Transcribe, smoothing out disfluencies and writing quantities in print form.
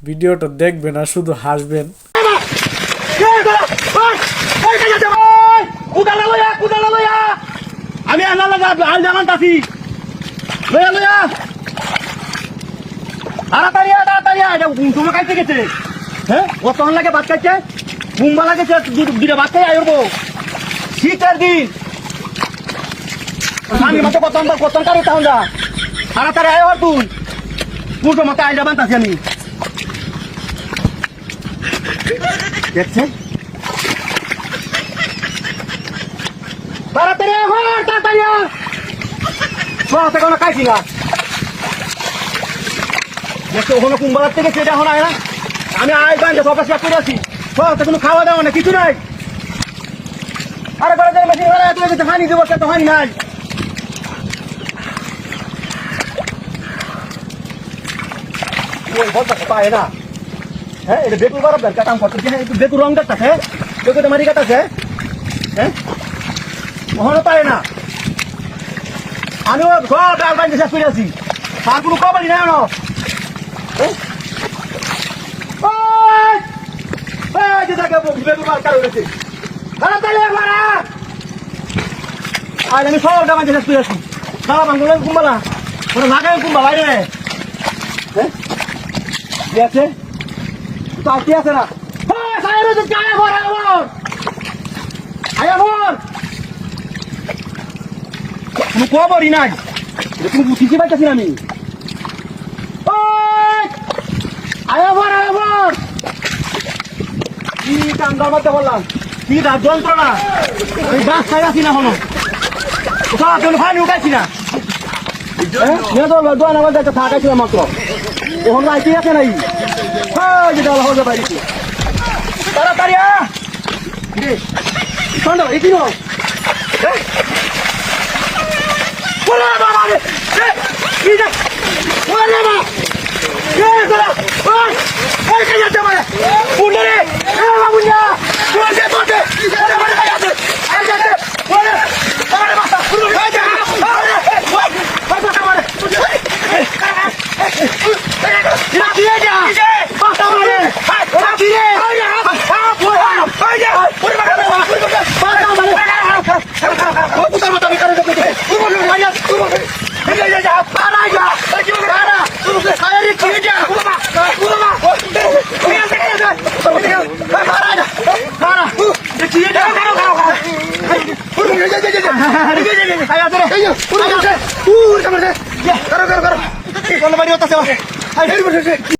ভিডিওটা দেখবেন আর শুধু হাসবেন। আমি জানান্তাছি তোমার কাছে গেছে হ্যাঁ কতক্ষণ লাগে ভাত খাইছে ঘুমবা লাগেছে দুটো ভাত খাই আয়ুর্বো শীতের দিন আমি মতো কত কারো তখন যা তাড়াতাড়ি আয় আর তুই পুজো মতো আইডা বানতাছি আমি দেখছে তাড়াতাড়ি তাড়াতাড়ি কোনো খাইছি না দেখছো ওখানে কুম্বালার থেকে সেটা এখন আয় না আমি আয় বান্ধে সব শেষ করে আছি কোনো খাওয়া দাওয়া না কিছু নাই আরে বড় মেশিন হানি দেবো সে তো হানি নাই পায় না হ্যাঁ এটা বেকুর বরফ দরকার কাম করতে হ্যাঁ একটু বেকুর রং দেখতেছে বেকুরটা মারি কাটাছে হ্যাঁ ওখানে পায় না আমি সব ডাল বান্ধে শেষ করে আছি আর কোনো খবরই নাই না আমি সব ডাল বান্ধে শেষ করে আছি দাদা বান্ধব কুম্বালা ওটা লাগাই কুম্বা বাইরে আছে তো আছি আছে না কোনো খবরই নাই তুমি বুঝিতে পারতেছি না আমি কি কামদার মধ্যে বললাম কি যন্ত্রণা আমি বাস খাই আছি না হলো ফানি উঠাইছি না থাকাইছিলাম মাত্র ওখান আইতে আছে নাই তাড়াতাড়ি এটি